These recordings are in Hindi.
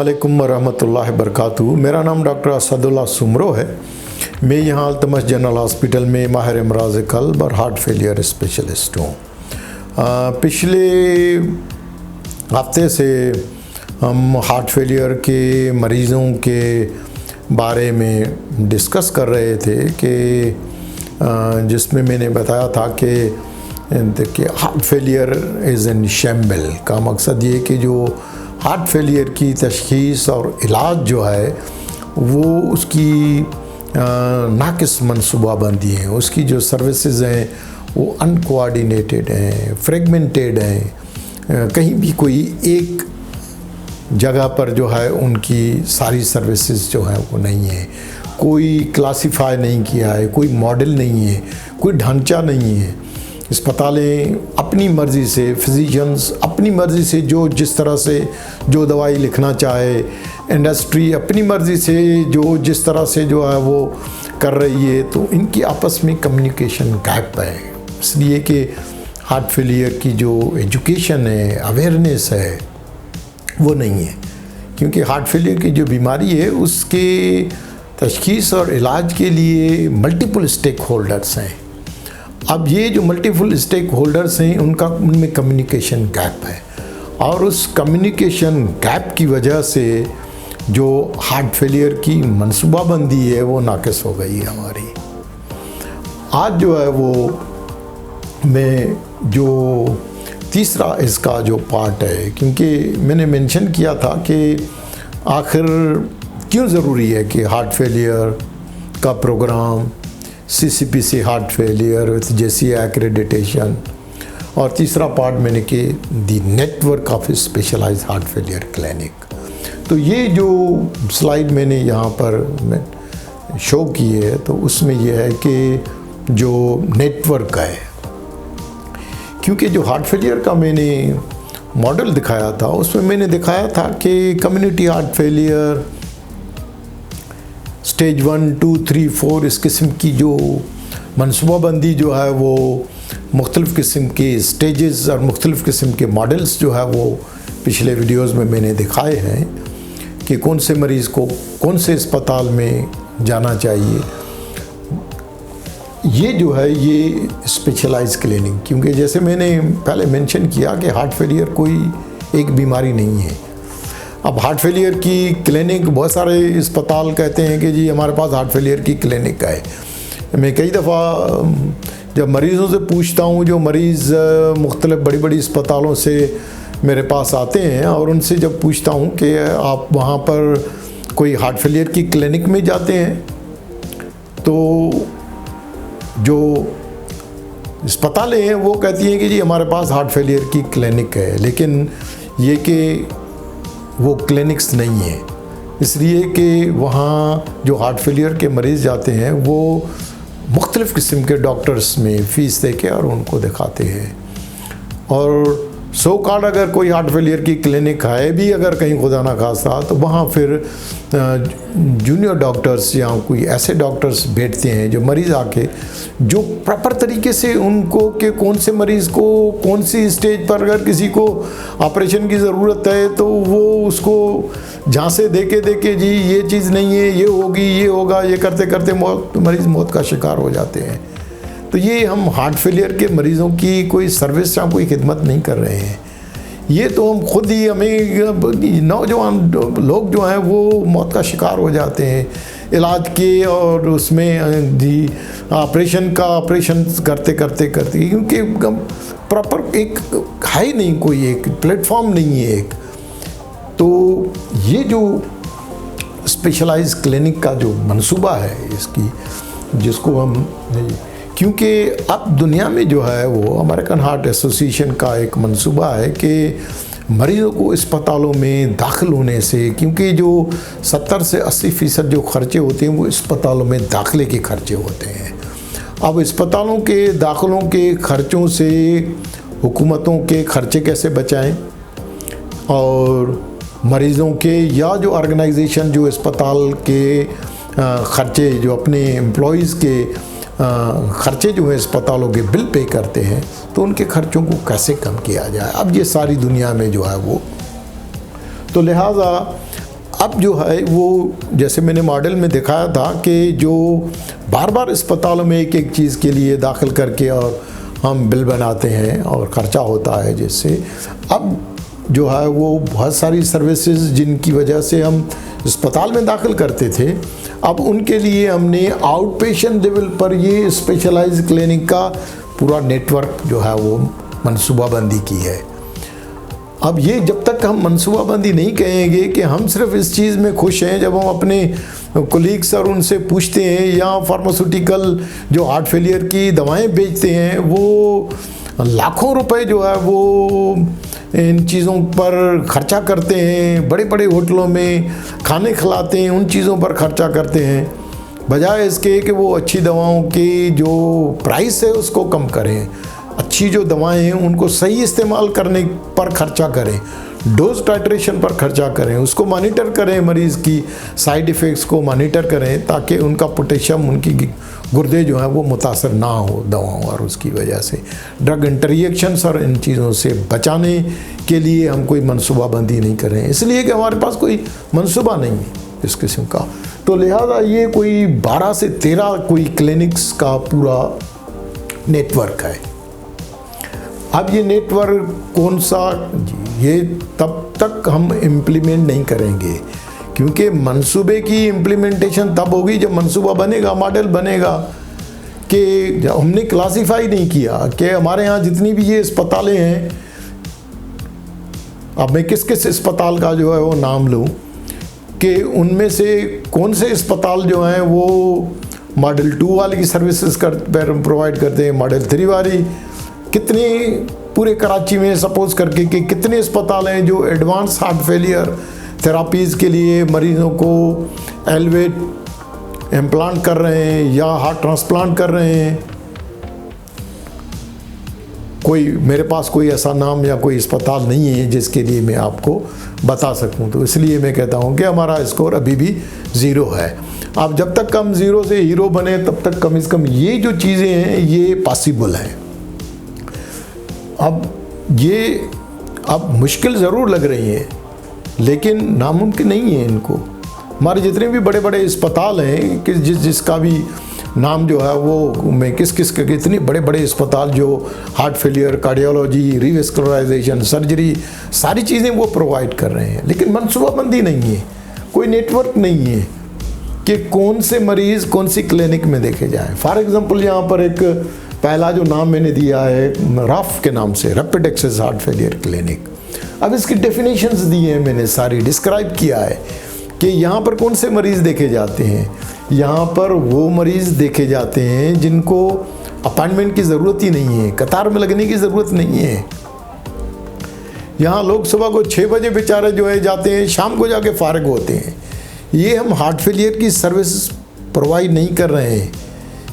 अस्सलामुअलैकुम वरहमतुल्लाहि वबरकातुहू। मेरा नाम डॉक्टर असदुल्ला सुमरो है। मैं यहाँ अल्तमश जनरल हॉस्पिटल में माहिर अमराज़ क़ल्ब और हार्ट फेलियर स्पेशलिस्ट हूँ। पिछले हफ्ते से हम हार्ट फेलियर के मरीज़ों के बारे में डिस्कस कर रहे थे कि जिसमें मैंने बताया था कि heart failure is an shamble का मकसद ये कि जो हार्ट फेलियर की तशख़ीस और इलाज जो है वो उसकी नाक़िस मनसूबाबंदी है, उसकी जो सर्विसेज हैं वो अनकोऑर्डिनेटेड हैं, फ्रेगमेंटेड हैं। कहीं भी कोई एक जगह पर जो है उनकी सारी सर्विसेज जो है वो नहीं है, कोई क्लासिफाई नहीं किया है, कोई मॉडल नहीं है, कोई ढांचा नहीं है। अस्पतालें अपनी मर्ज़ी से, फिजिशियंस अपनी मर्ज़ी से जो जिस तरह से जो दवाई लिखना चाहे, इंडस्ट्री अपनी मर्ज़ी से जो जिस तरह से जो है वो कर रही है, तो इनकी आपस में कम्युनिकेशन गैप है। इसलिए कि हार्ट फेलियर की जो एजुकेशन है, अवेयरनेस है, वो नहीं है। क्योंकि हार्ट फेलियर की जो बीमारी है उसके तशख़ीस और इलाज के लिए मल्टीपल स्टेक होल्डर्स हैं। अब ये जो मल्टीपल स्टेक होल्डर्स हैं उनमें कम्युनिकेशन गैप है, और उस कम्युनिकेशन गैप की वजह से जो हार्ट फेलियर की मनसूबाबंदी है वो नाक़िस हो गई है हमारी। आज जो है वो मैं जो तीसरा इसका जो पार्ट है, क्योंकि मैंने मेंशन किया था कि आखिर क्यों ज़रूरी है कि हार्ट फेलियर का programme, CCPC heart failure with JCI accreditation, और तीसरा पार्ट मैंने कि the network of specialised heart failure clinic. तो ये जो स्लाइड मैंने यहाँ पर शो की है तो उसमें यह है कि जो नेटवर्क है, क्योंकि जो हार्ट फेलियर का मैंने मॉडल दिखाया था उसमें मैंने दिखाया था कि कम्युनिटी हार्ट फेलियर स्टेज 1, 2, 3, 4 इस किस्म की जो मनसूबाबंदी जो है वो मुख्तलिफ़ किस्म के स्टेजेस और मुख्तलिफ़ किस्म के मॉडल्स जो है वो पिछले वीडियोज़ में मैंने दिखाए हैं कि कौन से मरीज़ को कौन से अस्पताल में जाना चाहिए। ये जो है ये स्पेशलाइज क्लिनिक, क्योंकि जैसे मैंने पहले मेंशन किया कि हार्ट फेलियर कोई एक बीमारी नहीं है। अब हार्ट फेलियर की क्लिनिक, बहुत सारे अस्पताल कहते हैं कि जी हमारे पास हार्ट फेलियर की क्लिनिक है। मैं कई दफ़ा जब मरीज़ों से पूछता हूँ, जो मरीज़ मुख्तलिफ़ बड़ी बड़ी अस्पतालों से मेरे पास आते हैं, और उनसे जब पूछता हूँ कि आप वहाँ पर कोई हार्ट फेलियर की क्लिनिक में जाते हैं, तो जो अस्पतालें हैं वो कहती हैं कि जी हमारे पास हार्ट फेलियर की क्लिनिक है, लेकिन ये कि वो क्लिनिक्स नहीं है। इसलिए कि वहाँ जो हार्ट फेलियर के मरीज़ जाते हैं वो मुख्तलिफ़ किस्म के डॉक्टर्स में फ़ीस दे के और उनको दिखाते हैं। और सो कॉल्ड अगर कोई हार्ट फेलियर की क्लिनिक है भी अगर कहीं खुदा ना खास्ता, तो वहाँ फिर जूनियर डॉक्टर्स या कोई ऐसे डॉक्टर्स बैठते हैं जो मरीज़ आके जो प्रॉपर तरीके से उनको कि कौन से मरीज़ को कौन सी स्टेज पर अगर किसी को ऑपरेशन की ज़रूरत है तो वो उसको झांसे देके जी ये चीज़ नहीं है, ये होगी, ये होगा, ये करते करते मरीज़ मौत का शिकार हो जाते हैं। तो ये हम हार्ट फेलियर के मरीज़ों की कोई सर्विस या कोई खिदमत नहीं कर रहे हैं। ये तो हम खुद ही, हमें नौजवान लोग जो हैं वो मौत का शिकार हो जाते हैं इलाज के, और उसमें जी ऑपरेशन करते क्योंकि प्रॉपर एक है ही नहीं, कोई एक प्लेटफॉर्म नहीं है एक। तो ये जो स्पेशलाइज क्लिनिक का जो मंसूबा है इसकी, जिसको हम, क्योंकि अब दुनिया में जो है वो अमेरिकन हार्ट एसोसिएशन का एक मंसूबा है कि मरीज़ों को अस्पतालों में दाखिल होने से, क्योंकि जो 70 से 80% जो खर्चे होते हैं वो अस्पतालों में दाखिले के खर्चे होते हैं। अब अस्पतालों के दाखिलों के खर्चों से हुकूमतों के खर्चे कैसे बचाएं, और मरीज़ों के या जो ऑर्गेनाइजेशन जो अस्पताल के खर्चे, जो अपने एम्प्लॉइज़ के खर्चे जो है अस्पतालों के बिल पे करते हैं, तो उनके खर्चों को कैसे कम किया जाए। अब ये सारी दुनिया में जो है वो, तो लिहाजा अब जो है वो जैसे मैंने मॉडल में दिखाया था कि जो बार बार अस्पतालों में एक एक चीज़ के लिए दाखिल करके और हम बिल बनाते हैं और ख़र्चा होता है, जिससे अब जो है वो बहुत सारी सर्विसेज जिनकी वजह से हम अस्पताल में दाखिल करते थे, अब उनके लिए हमने आउट पेशेंट लेवल पर ये स्पेशलाइज्ड क्लिनिक का पूरा नेटवर्क जो है वो मनसूबाबंदी की है। अब ये जब तक हम मनसूबाबंदी नहीं कहेंगे कि हम सिर्फ इस चीज़ में खुश हैं, जब हम अपने कोलीग्स और उनसे पूछते हैं या फार्मास्यूटिकल जो हार्ट फेलियर की दवाएं बेचते हैं वो लाखों रुपए जो है वो इन चीज़ों पर खर्चा करते हैं, बड़े बड़े होटलों में खाने खिलाते हैं, उन चीज़ों पर खर्चा करते हैं, बजाय इसके कि वो अच्छी दवाओं की जो प्राइस है उसको कम करें, अच्छी जो दवाएं हैं उनको सही इस्तेमाल करने पर खर्चा करें, डोज टाइट्रेशन पर खर्चा करें, उसको मॉनिटर करें, मरीज़ की साइड इफ़ेक्ट्स को मॉनिटर करें ताकि उनका पोटेशियम, उनकी गुर्दे जो हैं वो मुतासर ना हो दवाओं और उसकी वजह से ड्रग इंटरएक्शंस और इन चीज़ों से बचाने के लिए हम कोई मनसूबाबंदी नहीं कर रहे हैं, इसलिए कि हमारे पास कोई मनसूबा नहीं है इस किस्म का। तो लिहाजा ये कोई 12 से 13 कोई क्लिनिक्स का पूरा नेटवर्क है। अब ये नेटवर्क कौन सा, ये तब तक हम इम्प्लीमेंट नहीं करेंगे, क्योंकि मंसूबे की इम्प्लीमेंटेशन तब होगी जब मंसूबा बनेगा, मॉडल बनेगा। कि जब हमने क्लासीफाई नहीं किया कि हमारे यहाँ जितनी भी ये अस्पतालें हैं, अब मैं किस किस अस्पताल का जो है वो नाम लूँ कि उनमें से कौन से अस्पताल जो हैं वो मॉडल 2 वाली की सर्विसेज प्रोवाइड करते हैं, मॉडल 3 वाली कितनी पूरे कराची में सपोज करके कि कितने अस्पताल हैं जो एडवांस हार्ट फेलियर थेरापीज़ के लिए मरीज़ों को एलवेट इम्प्लांट कर रहे हैं या हार्ट ट्रांसप्लांट कर रहे हैं। कोई मेरे पास कोई ऐसा नाम या कोई अस्पताल नहीं है जिसके लिए मैं आपको बता सकूं, तो इसलिए मैं कहता हूं कि हमारा स्कोर अभी भी 0 है। अब जब तक हम 0 से हीरो बने तब तक कम से कम ये जो चीज़ें हैं ये पॉसिबल हैं। अब मुश्किल ज़रूर लग रही हैं लेकिन नामुमकिन नहीं है इनको। हमारे जितने भी बड़े बड़े अस्पताल हैं कि जिसका भी नाम जो है वो मैं किस के इतने बड़े बड़े अस्पताल जो हार्ट फेलियर, कार्डियोलॉजी, रिवेस्कुलराइजेशन, सर्जरी सारी चीज़ें वो प्रोवाइड कर रहे हैं, लेकिन मनसूबाबंदी नहीं है, कोई नेटवर्क नहीं है कि कौन से मरीज़ कौन सी क्लिनिक में देखे जाएं। फॉर एग्जांपल यहाँ पर एक पहला जो नाम मैंने दिया है रफ के नाम से, rapid access heart failure clinic. अब इसकी डेफिनेशंस दी हैं मैंने, सारी डिस्क्राइब किया है कि यहाँ पर कौन से मरीज़ देखे जाते हैं। यहाँ पर वो मरीज़ देखे जाते हैं जिनको अपॉइंटमेंट की ज़रूरत ही नहीं है, कतार में लगने की ज़रूरत नहीं है। यहाँ लोग सुबह को 6 बजे बेचारे जो है जाते हैं, शाम को जाके फारिग होते हैं। ये हम हार्ट फेलियर की सर्विस प्रोवाइड नहीं कर रहे हैं,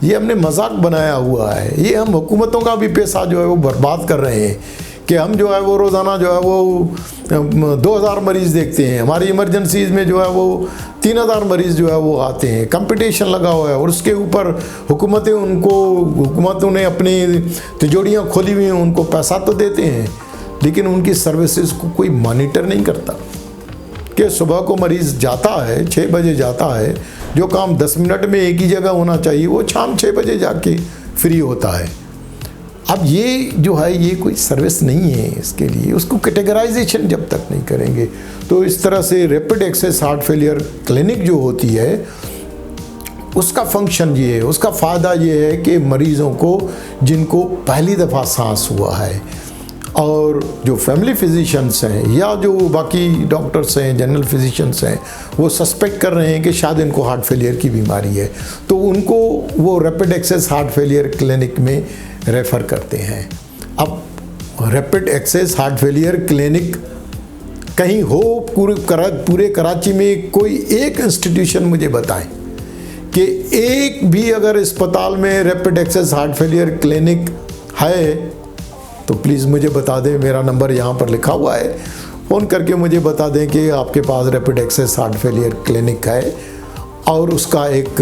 ये हमने मजाक बनाया हुआ है। ये हम हुकूमतों का भी पैसा जो है वो बर्बाद कर रहे हैं कि हम जो है वो रोज़ाना जो है वो 2000 मरीज़ देखते हैं, हमारी इमरजेंसीज़ में जो है वो 3000 मरीज़ जो है वो आते हैं। कंपटीशन लगा हुआ है और उसके ऊपर हुकूमतों ने अपनी तिजोरियाँ खोली हुई हैं, उनको पैसा तो देते हैं लेकिन उनकी सर्विसेज को कोई मॉनिटर नहीं करता कि सुबह को मरीज़ जाता है 6 बजे जाता है, जो काम 10 मिनट में एक ही जगह होना चाहिए वो शाम 6 बजे जाके फ्री होता है। अब ये जो है ये कोई सर्विस नहीं है, इसके लिए उसको कैटेगराइजेशन जब तक नहीं करेंगे तो इस तरह से rapid access heart failure clinic जो होती है उसका फंक्शन ये है, उसका फ़ायदा ये है कि मरीज़ों को जिनको पहली दफ़ा सांस हुआ है और जो फैमिली फिजिशियंस हैं या जो बाकी डॉक्टर्स हैं, जनरल फिजिशियंस हैं, वो सस्पेक्ट कर रहे हैं कि शायद इनको हार्ट फेलियर की बीमारी है, तो उनको वो rapid access heart failure clinic में रेफ़र करते हैं। अब rapid access heart failure clinic कहीं हो पूरे कराची में, कोई एक इंस्टीट्यूशन मुझे बताएं कि एक भी अगर अस्पताल में rapid access heart failure clinic है तो प्लीज़ मुझे बता दें। मेरा नंबर यहाँ पर लिखा हुआ है, फ़ोन करके मुझे बता दें कि आपके पास rapid access heart failure clinic है और उसका एक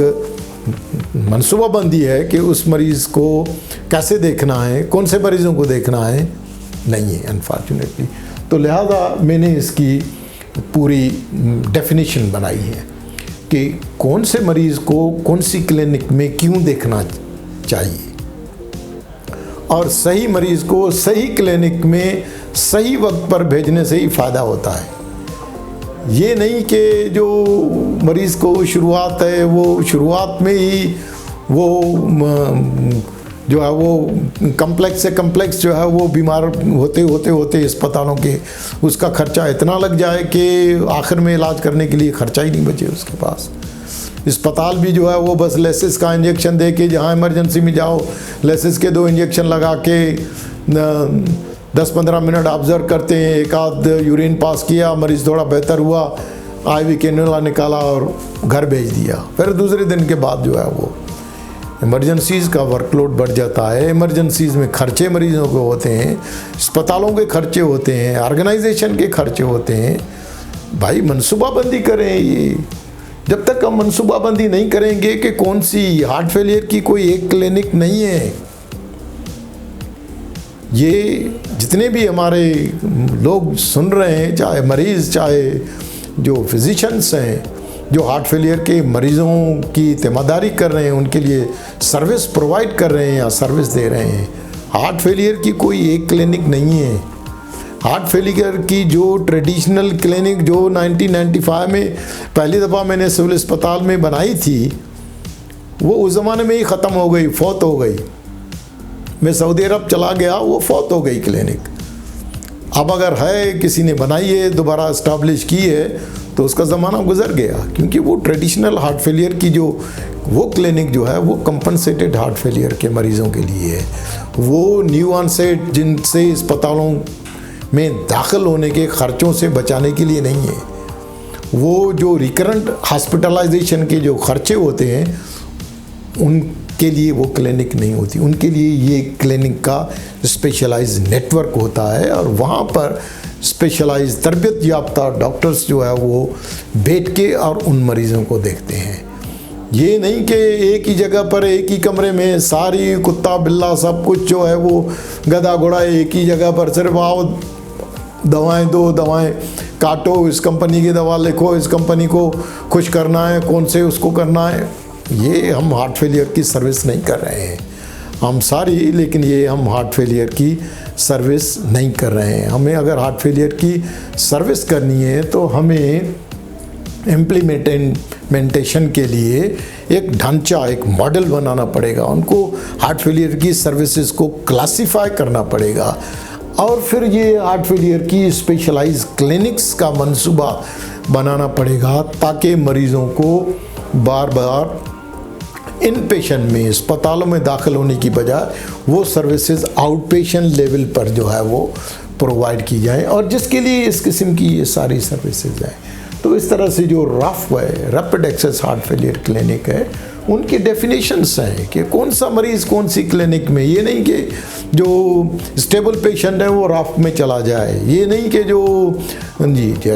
मनसूबाबंदी है कि उस मरीज़ को कैसे देखना है, कौन से मरीज़ों को देखना है, नहीं है अनफॉर्चुनेटली। तो लिहाजा मैंने इसकी पूरी डेफिनेशन बनाई है कि कौन से मरीज़ को कौन सी क्लिनिक में क्यों देखना चाहिए, और सही मरीज़ को सही क्लिनिक में सही वक्त पर भेजने से ही फ़ायदा होता है। ये नहीं कि जो मरीज़ को शुरुआत है वो शुरुआत में ही वो जो है वो कम्प्लेक्स से कम्प्लेक्स जो है वो बीमार होते होते होते अस्पतालों के उसका खर्चा इतना लग जाए कि आखिर में इलाज करने के लिए खर्चा ही नहीं बचे उसके पास। अस्पताल भी जो है वो बस लेसिस का इंजेक्शन दे के, जहाँ इमरजेंसी में जाओ लेसिस के 2 इंजेक्शन लगा के 10-15 मिनट ऑब्जर्व करते हैं, एक आध यूरिन पास किया, मरीज़ थोड़ा बेहतर हुआ, IV कैनुला निकाला और घर भेज दिया। फिर दूसरे दिन के बाद जो है वो इमरजेंसीज़ का वर्कलोड बढ़ जाता है। इमरजेंसीज़ में खर्चे मरीजों के होते हैं, अस्पतालों के खर्चे होते हैं, ऑर्गेनाइजेशन के खर्चे होते हैं। भाई मनसूबाबंदी करें। ये जब तक हम मनसूबाबंदी नहीं करेंगे कि कौन सी हार्ट फेलियर की कोई एक क्लिनिक नहीं है, ये जितने भी हमारे लोग सुन रहे हैं, चाहे मरीज़ चाहे जो फिजिशंस हैं जो हार्ट फेलियर के मरीज़ों की तिमादारी कर रहे हैं, उनके लिए सर्विस प्रोवाइड कर रहे हैं या सर्विस दे रहे हैं, हार्ट फेलियर की कोई एक क्लिनिक नहीं है। हार्ट फेलियर की जो ट्रेडिशनल क्लिनिक जो 1995 में पहली दफ़ा मैंने सिविल अस्पताल में बनाई थी, वो उस ज़माने में ही ख़त्म हो गई, फौत हो गई। मैं सऊदी अरब चला गया, वो फौत हो गई क्लिनिक। अब अगर है किसी ने बनाई है, दोबारा इस्टाब्लिश की है, तो उसका ज़माना गुजर गया, क्योंकि वो ट्रेडिशनल हार्ट फेलियर की जो वो क्लिनिक जो है वो कंपनसेटेड हार्ट फेलियर के मरीज़ों के लिए है। वो न्यू ऑनसेट जिनसे अस्पतालों में दाखिल होने के ख़र्चों से बचाने के लिए नहीं है। वो जो रिकरेंट हॉस्पिटलाइजेशन के जो खर्चे होते हैं उनके लिए वो क्लिनिक नहीं होती, उनके लिए ये क्लिनिक का स्पेशलाइज नेटवर्क होता है, और वहाँ पर स्पेशलाइज तरबियत याफ्ता डॉक्टर्स जो है वो बैठ के और उन मरीज़ों को देखते हैं। ये नहीं कि एक ही जगह पर एक ही कमरे में सारी कुत्ता बिल्ला सब कुछ जो है वो गधा घोड़ा एक ही जगह पर, सिर्फ आओ दवाएं दो, दवाएं काटो, इस कंपनी की दवा लिखो, इस कंपनी को खुश करना है, कौन से उसको करना है। ये हम हार्ट फेलियर की सर्विस नहीं कर रहे हैं, हम सारी, लेकिन ये हम हार्ट फेलियर की सर्विस नहीं कर रहे हैं। हमें अगर हार्ट फेलियर की सर्विस करनी है तो हमें इम्प्लीमेंटेशन के लिए एक ढांचा, एक मॉडल बनाना पड़ेगा, उनको हार्ट फेलियर की सर्विसेज को क्लासिफाई करना पड़ेगा, और फिर ये हार्ट फेलियर की स्पेशलाइज क्लिनिक्स का मंसूबा बनाना पड़ेगा, ताकि मरीज़ों को बार बार इन पेशेंट में अस्पतालों में दाखिल होने की बजाय वो सर्विसेज आउट पेशेंट लेवल पर जो है वो प्रोवाइड की जाए, और जिसके लिए इस किस्म की ये सारी सर्विसेज हैं। तो इस तरह से जो रफ है rapid access heart failure clinic है, उनकी डेफिनेशंस हैं कि कौन सा मरीज़ कौन सी क्लिनिक में। ये नहीं कि जो स्टेबल पेशेंट है वो रफ में चला जाए, ये नहीं कि जो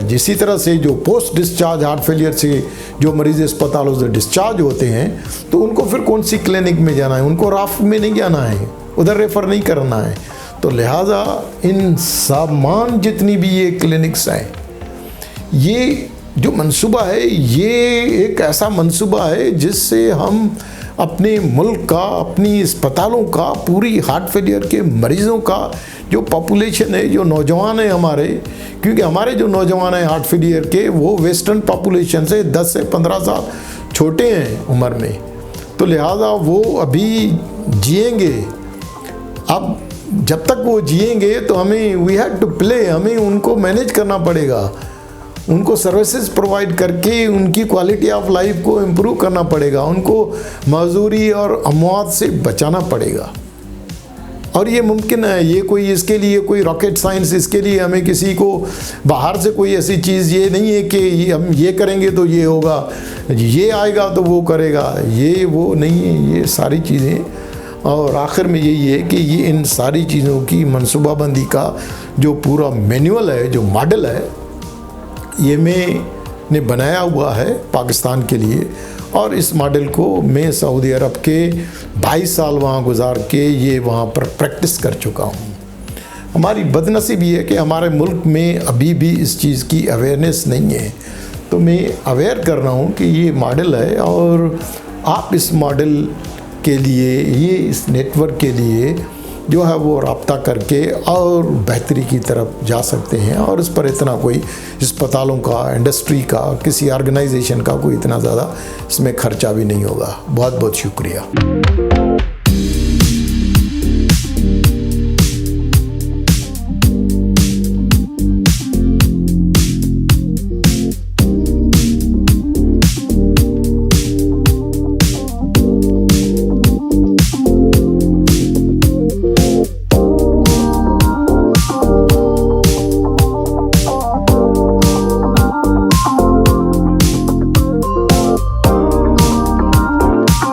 जिसी तरह से जो पोस्ट डिस्चार्ज हार्ट फेलियर से जो मरीज़ अस्पतालों से डिस्चार्ज होते हैं, तो उनको फिर कौन सी क्लिनिक में जाना है, उनको रफ में नहीं जाना है, उधर रेफ़र नहीं करना है। तो लिहाजा इन सामान जितनी भी ये क्लिनिक्स हैं, ये जो मंसूबा है ये एक ऐसा मंसूबा है जिससे हम अपने मुल्क का, अपनी अस्पतालों का, पूरी हार्ट फेलियर के मरीज़ों का जो पॉपुलेशन है, जो नौजवान है हमारे, क्योंकि हमारे जो नौजवान हैं हार्ट फेलियर के वो वेस्टर्न पॉपुलेशन से 10 से 15 साल छोटे हैं उम्र में, तो लिहाजा वो अभी जिएंगे। अब जब तक वो जिएंगे तो हमें वी हैव टू प्ले, हमें उनको मैनेज करना पड़ेगा, उनको सर्विसेज प्रोवाइड करके उनकी क्वालिटी ऑफ लाइफ को इम्प्रूव करना पड़ेगा, उनको मजदूरी और अमवात से बचाना पड़ेगा। और ये मुमकिन है, ये कोई इसके लिए कोई रॉकेट साइंस, इसके लिए हमें किसी को बाहर से कोई ऐसी चीज़, ये नहीं है कि हम ये करेंगे तो ये होगा, ये आएगा तो वो करेगा, ये वो नहीं है, ये सारी चीज़ें। और आखिर में यही है कि ये इन सारी चीज़ों की मनसूबाबंदी का जो पूरा मैनुअल है, जो मॉडल है, ये मैंने बनाया हुआ है पाकिस्तान के लिए, और इस मॉडल को मैं सऊदी अरब के 22 साल वहाँ गुजार के ये वहाँ पर प्रैक्टिस कर चुका हूँ। हमारी बदनसीबी है कि हमारे मुल्क में अभी भी इस चीज़ की अवेयरनेस नहीं है। तो मैं अवेयर कर रहा हूँ कि ये मॉडल है और आप इस मॉडल के लिए, ये इस नेटवर्क के लिए जो है वो रब्ता करके और बेहतरी की तरफ जा सकते हैं। और इस पर इतना कोई अस्पतालों का, इंडस्ट्री का, किसी ऑर्गेनाइजेशन का कोई इतना ज़्यादा इसमें खर्चा भी नहीं होगा। बहुत बहुत शुक्रिया।